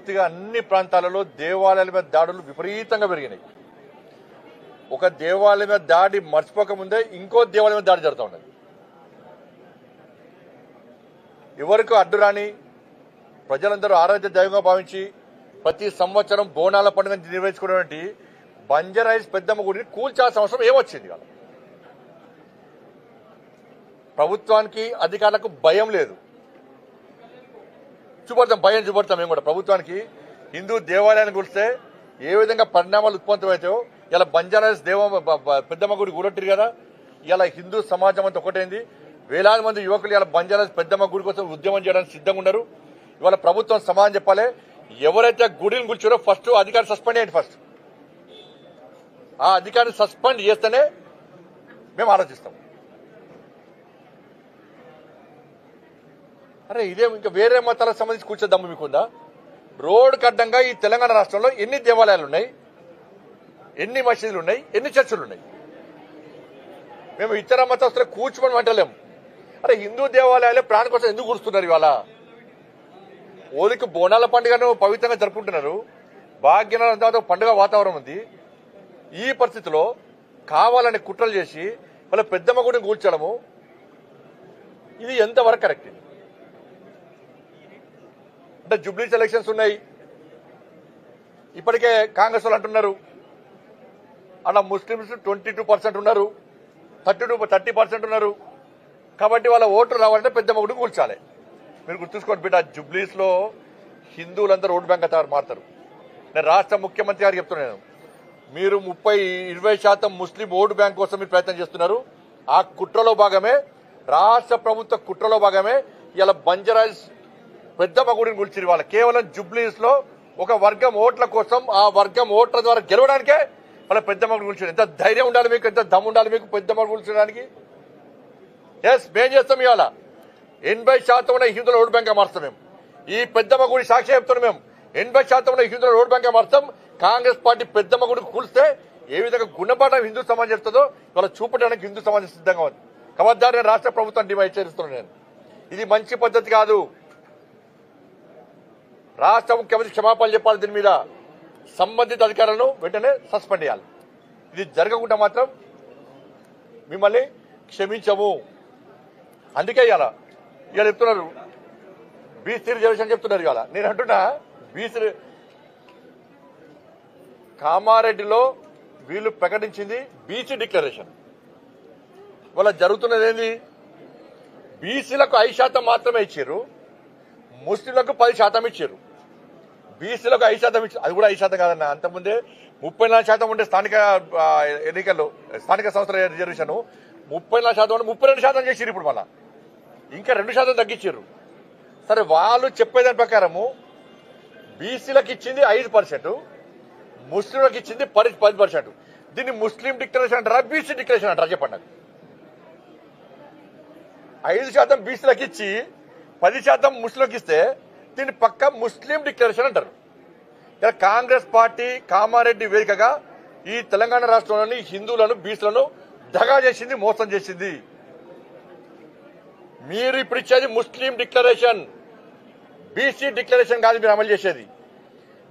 పూర్తిగా అన్ని ప్రాంతాలలో దేవాలయాల మీద దాడులు విపరీతంగా పెరిగినాయి. ఒక దేవాలయం మీద దాడి మర్చిపోకముందే ఇంకో దేవాలయం మీద దాడి జరుగుతూ ఉన్నది. ఎవరికి అడ్డురాని ప్రజలందరూ ఆరాధ్య దైవంగా భావించి ప్రతి సంవత్సరం బోనాల పండుగ నిర్వహించుకునేటువంటి బంజారాహిల్స్ పెద్దమ్మ గుడిని కూల్చాల్సిన అవసరం ఏమొచ్చింది? కదా ప్రభుత్వానికి అధికారులకు భయం లేదు. భయం చూపడతాం మేము కూడా. ప్రభుత్వానికి హిందూ దేవాలయాన్ని కూలిస్తే ఏ విధంగా పరిణామాలు ఉత్పన్నమవుతాయో ఇలా బంజారాహిల్స్ పెద్దమ్మ గుడి కూడొట్టిరు కదా. ఇలా హిందూ సమాజం అంతా ఒకటైంది. వేలాది మంది యువకులు ఇలా బంజారాహిల్స్ పెద్దమ్మ గుడి కోసం ఉద్యమం చేయడానికి సిద్ధంగా ఉన్నారు. ఇవాళ ప్రభుత్వం సమాధానం చెప్పాలి. ఎవరైతే గుడిని కూల్చారో ఫస్ట్ అధికారి సస్పెండ్ చేయండి. ఫస్ట్ ఆ అధికారిని సస్పెండ్ చేస్తేనే మేము ఆలోచిస్తాం. అరే ఇదేం ఇంకా వేరే మతాలకు సంబంధించి కూర్చో దమ్ము మీకుందా? రోడ్డుకు అడ్డంగా ఈ తెలంగాణ రాష్ట్రంలో ఎన్ని దేవాలయాలు ఉన్నాయి, ఎన్ని మసీదులు ఉన్నాయి, ఎన్ని చర్చిలు ఉన్నాయి? మేము ఇతర మతస్థులకు కూర్చోమని అంటలేము. అరే హిందూ దేవాలయాలే ప్రాణం కోసం ఎందుకు కూర్చున్నారు? ఇవాళ ఓలికి బోనాల పండుగను పవిత్రంగా జరుపుకుంటున్నారు. భాగ్యనగరం పండుగ వాతావరణం ఉంది. ఈ పరిస్థితిలో కావాలని కుట్రలు చేసి వాళ్ళ పెద్దమ్మ గుడిని కూల్చడము ఇది ఎంతవరకు కరెక్ట్? అంటే జూబ్లీస్ ఎలక్షన్స్ ఉన్నాయి. ఇప్పటికే కాంగ్రెస్ వాళ్ళు అంటున్నారు అలా ముస్లింస్ 22% ఉన్నారు, 30% ఉన్నారు. కాబట్టి వాళ్ళ ఓట్లు రావాలంటే పెద్దమ్మ గుడిని కూల్చాలి. మీరు గుర్తుంచుకోండి బిడ్డ, జూబ్లీస్ లో హిందువులందరూ ఓటు బ్యాంక్ మారుతారు. నేను రాష్ట్ర ముఖ్యమంత్రి గారికి చెప్తున్నాను, మీరు 20% ముస్లిం ఓటు బ్యాంక్ కోసం మీరు ప్రయత్నం చేస్తున్నారు. ఆ కుట్రలో భాగమే, రాష్ట్ర ప్రభుత్వ కుట్రలో భాగమే ఇలా బంజారాహిల్స్ పెద్దమ్మ గుడిని కూల్చిరు. వాళ్ళ కేవలం జూబ్లీస్ లో ఒక వర్గం ఓట్ల కోసం, ఆ వర్గం ఓట్ల ద్వారా గెలవడానికే వాళ్ళ పెద్దమ్మ గుడిని కూల్చారు. ఎంత ధైర్యం ఉండాలి మీకు, ఎంత దమ్ము ఉండాలి మీకు పెద్దమ్మ కూల్చడానికి? ఎస్ మేము చేస్తాం. ఇవాళ 80% ఉన్న హిందువుల ఓటు బ్యాంక్ మారుస్తాం. మేము ఈ పెద్దమ్మ గుడి సాక్షి చెప్తున్నాం. మేము 80% ఉన్న హిందువుల ఓటు బ్యాంక్ మారుస్తాం. కాంగ్రెస్ పార్టీ పెద్దమ్మ గుడికి కూల్స్తే ఏ విధంగా గుణపాఠం హిందూ సమాజం చేస్తుందో ఇవాళ చూపడానికి హిందూ సమాజం సిద్ధంగా ఉంది. కాబట్టి నేను రాష్ట్ర ప్రభుత్వం డిమాండ్ హెచ్చరిస్తున్నాను. నేను ఇది మంచి పద్ధతి కాదు. రాష్ట్ర ముఖ్యమంత్రి క్షమాపణలు చెప్పాలి. దీని మీద సంబంధిత అధికారులను వెంటనే సస్పెండ్ చేయాలి. ఇది జరగకుండా మాత్రం మిమ్మల్ని క్షమించము. అందుకే ఇవాళ చెప్తున్నారు బీసీ రిజర్వేషన్ చెప్తున్నారు. ఇవాళ నేను అంటున్నా బీసీ కామారెడ్డిలో వీళ్ళు ప్రకటించింది బీసీ డిక్లరేషన్. వాళ్ళ జరుగుతున్నది ఏంది? బీసీలకు 5% మాత్రమే ఇచ్చారు, ముస్లింలకు 10% ఇచ్చారు. బీసీలకు 5% ఇచ్చారు. అది కూడా 5% కాదన్న, అంతకుముందే 34% ఉండే స్థానిక ఎన్నికల్లో స్థానిక సంస్థల రిజర్వేషన్ 34% 32% చేసిరు. ఇప్పుడు మళ్ళా ఇంకా 2% తగ్గించారు. సరే వాళ్ళు చెప్పేదాని ప్రకారము బీసీలకు ఇచ్చింది 5%, ముస్లింలకు ఇచ్చింది 10%. దీన్ని ముస్లిం డిక్లరేషన్ అంటారా, బీసీ డిక్లరేషన్ అంటారా? చెప్పండి నాకు. 5% బీసీలకు ఇచ్చి 10% ముస్లింలకు ఇస్తే దీన్ని పక్క ముస్లిం డిక్లరేషన్ అంటారు. ఇలా కాంగ్రెస్ పార్టీ కామారెడ్డి వేదికగా ఈ తెలంగాణ రాష్ట్రంలోని హిందువులను బీసీలను దగా చేసింది, మోసం చేసింది. మీరు ఇప్పుడు ఇచ్చేది ముస్లిం డిక్లరేషన్, బీసీ డిక్లరేషన్ కాదు మీరు అమలు చేసేది.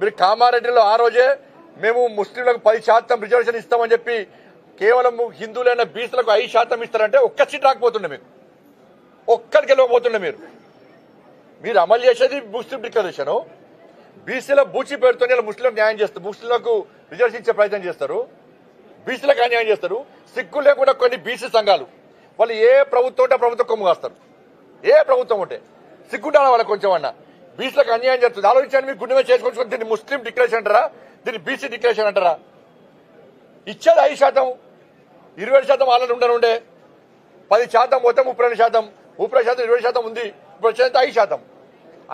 మీరు కామారెడ్డిలో ఆ రోజే మేము ముస్లింలకు 10% రిజర్వేషన్ ఇస్తామని చెప్పి కేవలం హిందువులైన బీసీలకు 5% ఇస్తారంటే ఒక్క సీట్ రాకపోతుండే, మీకు ఒక్కరికి వెళ్ళకపోతుండే. మీరు అమలు చేసేది ముస్లిం డిక్లరేషన్. బీసీల బూచి పేరుతో ముస్లింలకు న్యాయం చేస్తారు, ముస్లింలకు రిజర్వేషన్ ఇచ్చే ప్రయత్నం చేస్తారు, బీసీలకు అన్యాయం చేస్తారు. సిగ్గు లేకుండా కొన్ని బీసీ సంఘాలు వాళ్ళు ఏ ప్రభుత్వం ఉంటే ప్రభుత్వం కొమ్ము కాస్తారు. ఏ ప్రభుత్వం ఉంటే సిగ్గుండాలి వాళ్ళకి కొంచెం అన్నా. బీసీలకు అన్యాయం చేస్తుంది. ఆలోచించండి. మీరు గుండె చేసుకొని దీన్ని ముస్లిం డిక్లరేషన్ అంటారా, దీన్ని బీసీ డిక్లరేషన్ అంటారా? ఇచ్చేది 5%, 20% వాళ్ళని ఉండనుండే, 10% పోతే 32%, 30%, 20% ఉంది. ఇప్పుడు వచ్చేది 5%.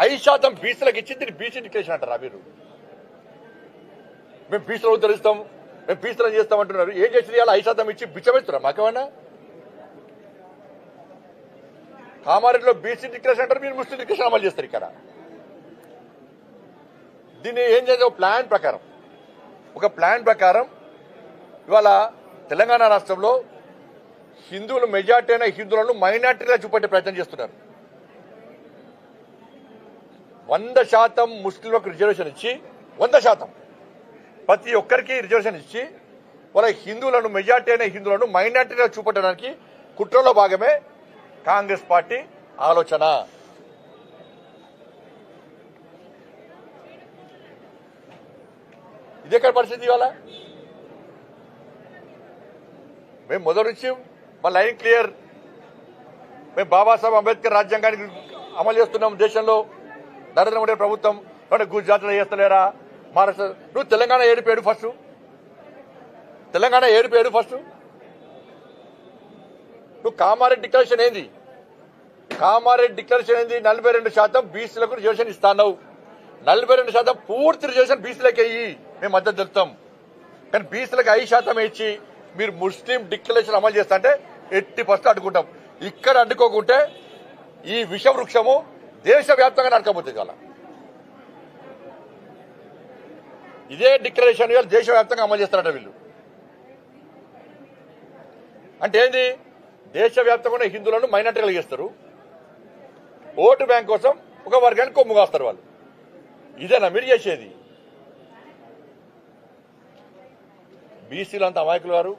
5% బీసీలకు ఇచ్చి దీన్ని బీసీ డిక్లరేషన్ అంటారా? మీరు మేము బీసీలో ఉద్ధరిస్తాం, మేము బీసీలో చేస్తామంటున్నారు. ఏం చేసింది? ఇలా 5% ఇచ్చి బిచ్చమెత్తురా మాకేమన్నా? కామారెడ్డిలో బీసీ డిక్లరేషన్ అంటారు, మీరు ముస్లిం డిక్లరేషన్ అమలు చేస్తారు. ఇక్కడ దీన్ని ఏం చేయాలి? ఒక ప్లాన్ ప్రకారం ఇవాళ తెలంగాణ రాష్ట్రంలో హిందువులు మెజార్టీ అయిన హిందువులను మైనార్టీగా చూపెట్టే ప్రయత్నం చేస్తున్నారు. 100% ముస్లింలకు రిజర్వేషన్ ఇచ్చి 100% ప్రతి ఒక్కరికి రిజర్వేషన్ ఇచ్చి వాళ్ళ హిందువులను మెజార్టీ అయిన హిందువులను మైనార్టీగా చూపట్టడానికి కుట్రలో భాగమే కాంగ్రెస్ పార్టీ ఆలోచన. ఇదెక్కడ పరిస్థితి ఇవాళ? మేము మొదటి నుంచి మా లైన్ క్లియర్. మేము బాబాసాహెబ్ అంబేద్కర్ రాజ్యాంగానికి అమలు చేస్తున్నాం దేశంలో. నరేంద్ర మోడీ ప్రభుత్వం గుజరాత్లో చేస్తలేరా? మహారాష్ట్ర నువ్వు తెలంగాణ ఏడిపోయాడు ఫస్ట్. తెలంగాణ ఏడిపోయాడు ఫస్ట్. నువ్వు కామారెడ్డి డిక్లరేషన్ ఏంది? కామారెడ్డి డిక్లరేషన్ ఏంది? 42% బీసీలకు రిజర్వేషన్ ఇస్తావు. 42% పూర్తి రిజర్వేషన్ బీసీలకు అయ్యి మేము మద్దతు తెలుపుతాం. కానీ బీసీలకు 5% ఇచ్చి మీరు ముస్లిం డిక్లరేషన్ అమలు చేస్తా అంటే 80% అడ్డుకుంటాం. ఇక్కడ అడ్డుకోకుంటే ఈ విష వృక్షము దేశవ్యాప్తంగా నడకపోతుంది కదా. ఇదే డిక్లరేషన్ దేశవ్యాప్తంగా అమలు చేస్తారట వీళ్ళు. అంటే ఏంది? దేశవ్యాప్తంగా హిందువులను మైనార్టీలు చేస్తారు. ఓటు బ్యాంక్ కోసం ఒక వర్గానికి కొమ్ము కాస్తారు వాళ్ళు. ఇదేనా మీరు చేసేది? బీసీలు అంత అమాయకులు వారు.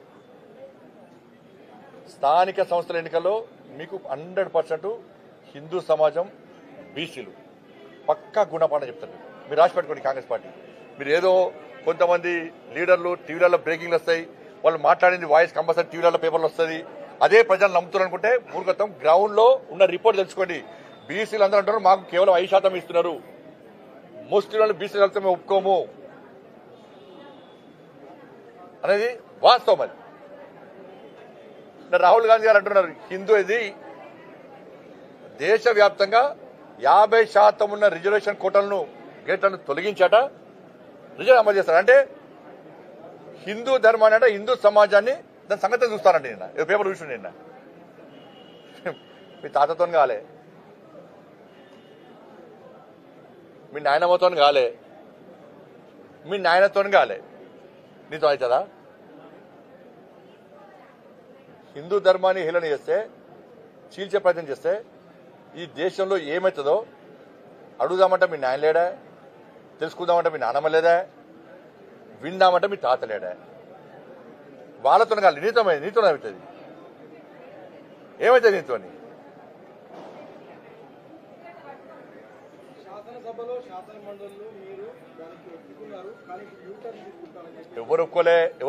స్థానిక సంస్థల ఎన్నికల్లో మీకు 100% హిందూ సమాజం బీసీలు పక్కా గుణపాఠం చెప్తారు. మీరు రాసి పెట్టుకోండి కాంగ్రెస్ పార్టీ. మీరు ఏదో కొంతమంది లీడర్లు టీవీలలో బ్రేకింగ్లు వస్తాయి, వాళ్ళు మాట్లాడింది వాయిస్ కంపల్సరీ టీవీలలో పేపర్లు వస్తుంది, అదే ప్రజలు నమ్ముతున్నారు అనుకుంటే మూర్ఖత్వం. గ్రౌండ్ లో ఉన్న రిపోర్ట్ తెలుసుకోండి. బీసీలు అందరూ అంటారు మాకు కేవలం 5% ఇస్తున్నారు, ముస్లింలను బీసీలు వెళ్తే మేము ఒప్పుకోము అనేది వాస్తవం. అది రాహుల్ గాంధీ గారు అంటున్నారు హిందూ ఇది దేశవ్యాప్తంగా 50% ఉన్న రిజర్వేషన్ కోటలను గేట్లను తొలగించాట రిజర్వ్ అమలు చేస్తారు. అంటే హిందూ ధర్మాన్ని అంటే హిందూ సమాజాన్ని దాని సంగతి చూస్తారంటే నిన్న పేపర్ చూసి నిన్న మీ తాతతో కాలే, మీ నాయనమ్మతో కాలే, మీ నాయనతో కాలే, నీతో అవుతుందా? హిందూ ధర్మాన్ని హేళన చేస్తే, చీల్చే ప్రయత్నం చేస్తే ఈ దేశంలో ఏమవుతుందో అడుగుదామంటే మీ నాయన లేడా, తెలుసుకుందామంటే మీ నాన్నమ్మ లేదా, విందామంటే మీ తాత లేడా? వాళ్ళతో కాదు, నీతో అవుతుంది. ఏమవుతుంది నీతో? ఎవరు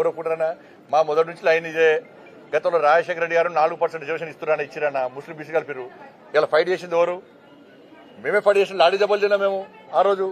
ఒప్పుకుంటారన్నా? మా మొదటి నుంచి లైన్ ఇదే. గతంలో రాజశేఖర రెడ్డి గారు 4% రిజర్వేషన్ ఇస్తున్నారని ఇచ్చిరన్న ముస్లిం బీసీ కలిపిరు. ఇలా ఫైట్ చేసింది ఎవరు? మేమే ఫైట్ చేసిన లాడీ దెబ్బలు తిన్నా మేము ఆ రోజు.